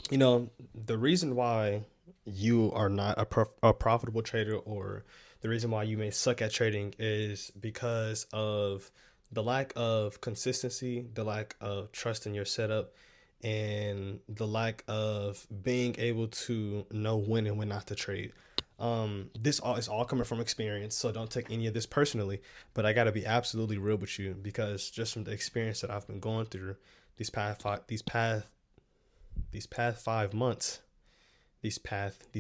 The reason why you are not a profitable trader, or the reason why you may suck at trading, is because of the lack of consistency, the lack of trust in your setup, and the lack of being able to know when and when not to trade. This all is all coming from experience, so don't take any of this personally. But I got to be absolutely real with you, because just from the experience that I've been going through these past 5 months, these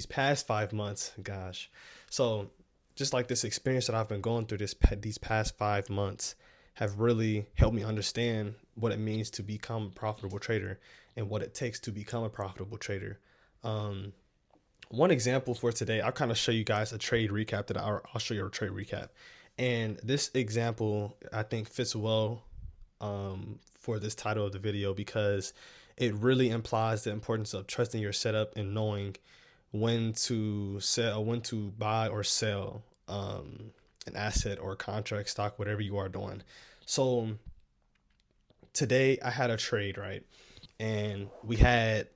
past 5 months, gosh. So just like this experience that I've been going through these past 5 months have really helped me understand what it means to become a profitable trader and what it takes to become a profitable trader. Um, One example for today, I'll kind of show you guys a trade recap I'll show you a trade recap. And this example, I think, fits well for this title of the video, because it really implies the importance of trusting your setup and knowing when to sell, when to buy or sell an asset or a contract, stock, whatever you are doing. So today I had a trade, right? And we had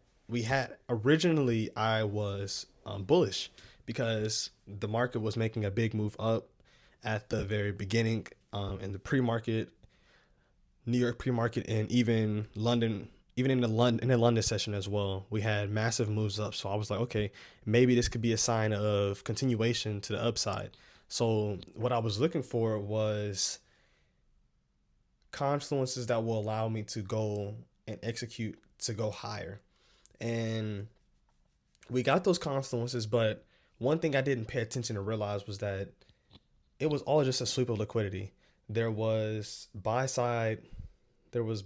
originally, I was bullish because the market was making a big move up at the very beginning, in the pre-market, New York pre-market, and even London, even in the London session as well. We had massive moves up, so I was like, okay, maybe this could be a sign of continuation to the upside. So what I was looking for was confluences that will allow me to go and execute to go higher. And we got those confluences, but one thing I didn't pay attention to realize was that it was all just a sweep of liquidity. There was there was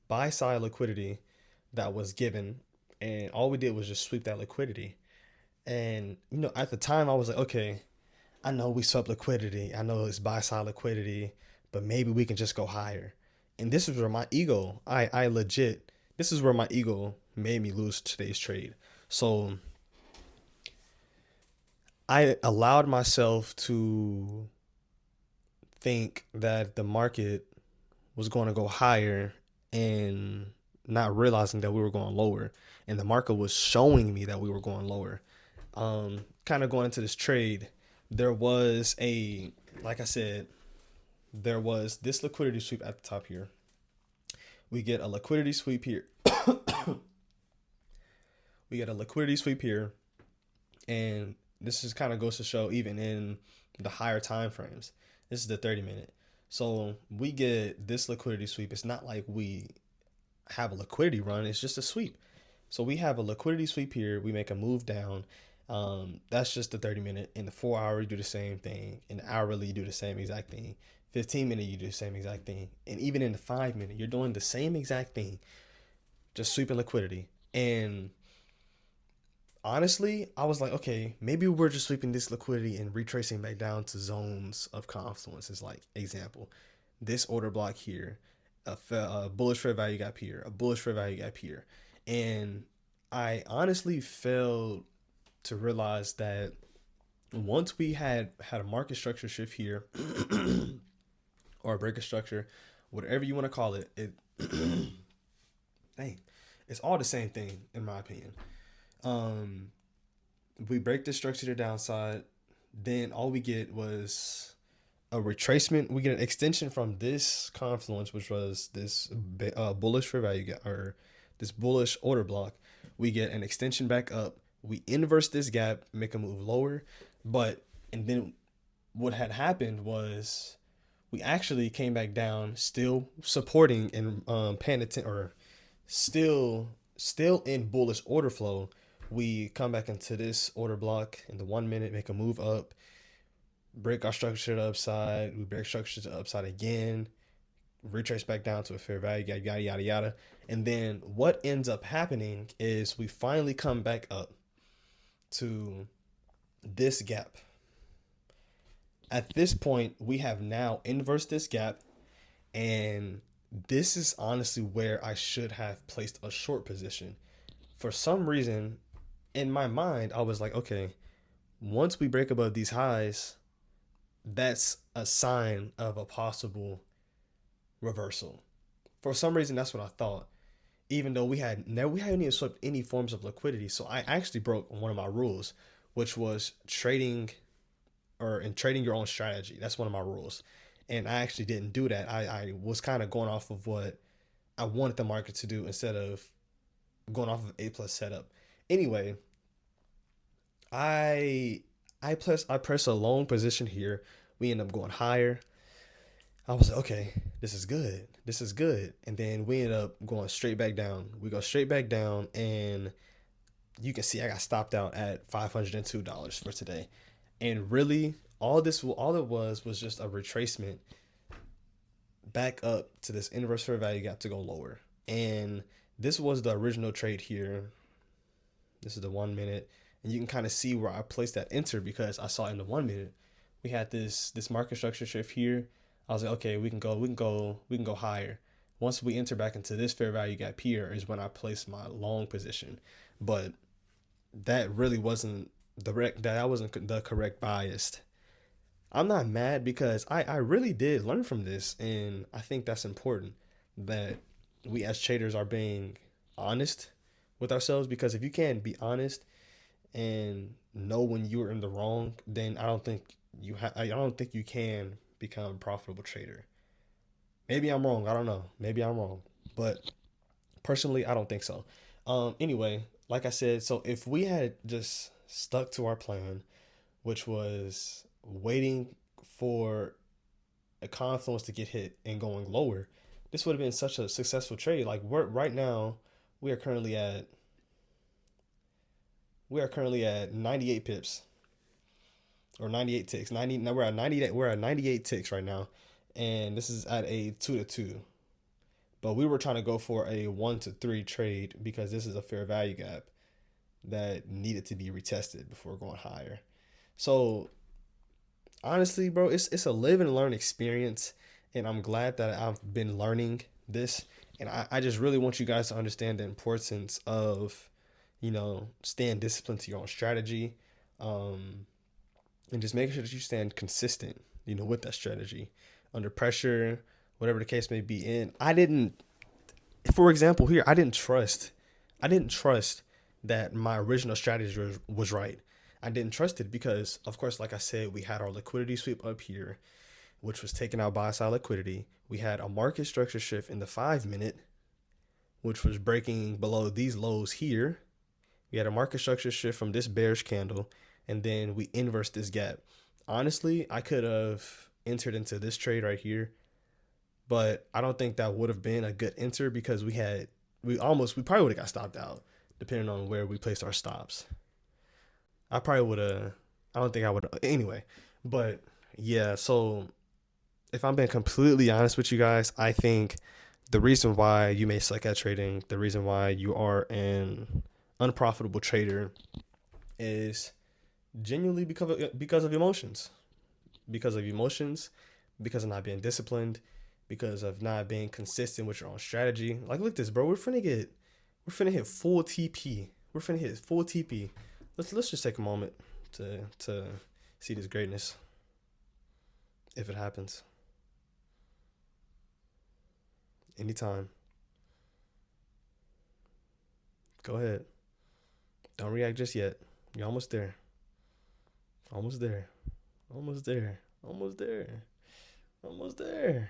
buy side liquidity that was given, and all we did was just sweep that liquidity. And at the time I was like, okay, I know we swept liquidity, I know it's buy side liquidity, but maybe we can just go higher. And this is where my ego, I legit, this is where my ego made me lose today's trade. So I allowed myself to think that the market was going to go higher, and not realizing that we were going lower. And the market was showing me that we were going lower. Kind of going into this trade, there was like I said, there was this liquidity sweep at the top here. We get a liquidity sweep here. We get a liquidity sweep here, and this just kind of goes to show, even in the higher time frames. This is the 30-minute. So we get this liquidity sweep. It's not like we have a liquidity run, it's just a sweep. So we have a liquidity sweep here. We make a move down. That's just the 30-minute. In the 4 hour, you do the same thing. In the hourly, you do the same exact thing. 15-minute, you do the same exact thing. And even in the 5-minute, you're doing the same exact thing, just sweeping liquidity. And honestly, I was like, okay, maybe we're just sweeping this liquidity and retracing back down to zones of confluences. Like, example, this order block here, a bullish fair value gap here, a bullish fair value gap here. And I honestly failed to realize that once we had a market structure shift here, or a breaker structure, whatever you want to call it, dang, it's all the same thing in my opinion. Um, we break the structure to the downside, then all we get was a retracement. We get an extension from this confluence, which was this bullish fair value gap, or this bullish order block. We get an extension back up. We inverse this gap, make a move lower, and then what had happened was we actually came back down, still supporting and paying attention, or still in bullish order flow. We come back into this order block in the 1 minute, make a move up, break our structure to the upside. We break structure to the upside again, retrace back down to a fair value, yada yada yada yada. And then what ends up happening is we finally come back up to this gap. At this point, we have now inversed this gap, and this is honestly where I should have placed a short position. For some reason, in my mind, I was like, okay, once we break above these highs, that's a sign of a possible reversal. For some reason, that's what I thought. even though we hadn't even swept any forms of liquidity. So I actually broke one of my rules, which was trading your own strategy. That's one of my rules. And I actually didn't do that. I was kind of going off of what I wanted the market to do instead of going off of A plus setup. Anyway, I I press a long position here. We end up going higher. I was like, okay, this is good. This is good. And then we end up going straight back down. We go straight back down, and you can see I got stopped out at $502 for today. And really, all it was just a retracement back up to this inverse fair value gap to go lower. And this was the original trade here. This is the 1 minute, and you can kind of see where I placed that enter because I saw in the 1 minute we had this market structure shift here. I was like, okay, we can go higher. Once we enter back into this fair value gap here is when I placed my long position. But that really wasn't that wasn't the correct bias. I'm not mad because I really did learn from this, and I think that's important that we as traders are being honest with ourselves, because if you can't be honest and know when you're in the wrong, then I don't think you can become a profitable trader. Maybe I'm wrong. I don't know. Maybe I'm wrong. But personally, I don't think so. Anyway, like I said, so if we had just stuck to our plan, which was waiting for a confluence to get hit and going lower, this would have been such a successful trade. Like we're right now, we are currently at 98 pips or 98 ticks. 90 now we're at 98 we're at 98 ticks right now, and this is at a 2 to 2. But we were trying to go for a 1 to 3 trade because this is a fair value gap that needed to be retested before going higher. So honestly, bro, it's a live and learn experience, and I'm glad that I've been learning this. And I just really want you guys to understand the importance of, staying disciplined to your own strategy, and just making sure that you stand consistent, with that strategy under pressure, whatever the case may be. And for example, here, I didn't trust that my original strategy was right. I didn't trust it because, of course, like I said, we had our liquidity sweep up here, which was taking out buy side liquidity. We had a market structure shift in the 5 minute, which was breaking below these lows here. We had a market structure shift from this bearish candle, and then we inversed this gap. Honestly, I could have entered into this trade right here, but I don't think that would have been a good enter because we probably would have got stopped out depending on where we placed our stops. I probably would have, I don't think I would anyway, but yeah, so if I'm being completely honest with you guys, I think the reason why you may suck at trading, the reason why you are an unprofitable trader is genuinely because of emotions. Because of emotions, because of not being disciplined, because of not being consistent with your own strategy. Like, look at this, bro. We're finna hit full TP. We're finna hit full TP. Let's just take a moment to see this greatness, if it happens. Anytime. Go ahead. Don't react just yet. You're almost there. Almost there. Almost there. Almost there. Almost there.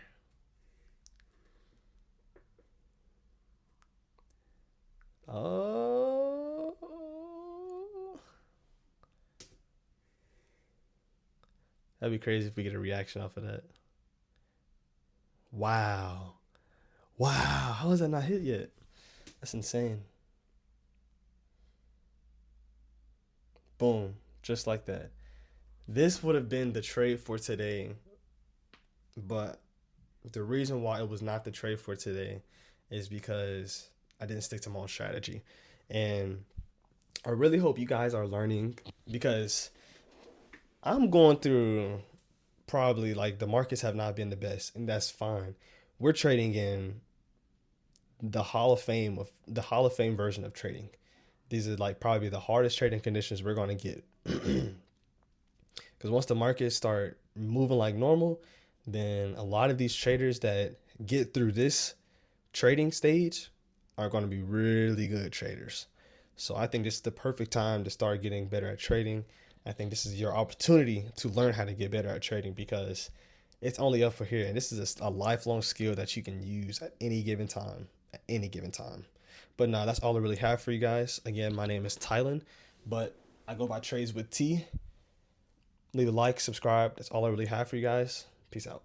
Oh. That'd be crazy if we get a reaction off of that. Wow. Wow. How is that not hit yet? That's insane. Boom. Just like that. This would have been the trade for today, but the reason why it was not the trade for today is because I didn't stick to my own strategy. And I really hope you guys are learning, because I'm going through probably, like, the markets have not been the best, and that's fine. We're trading in the Hall of Fame version of trading. These are like probably the hardest trading conditions we're going to get. Because once the markets start moving like normal, then a lot of these traders that get through this trading stage are going to be really good traders. So I think this is the perfect time to start getting better at trading. I think this is your opportunity to learn how to get better at trading because it's only up for here. And this is a lifelong skill that you can use at any given time. At any given time. But nah, that's all I really have for you guys. Again, my name is Tylen, but I go by Trades with T. Leave a like, subscribe. That's all I really have for you guys. Peace out.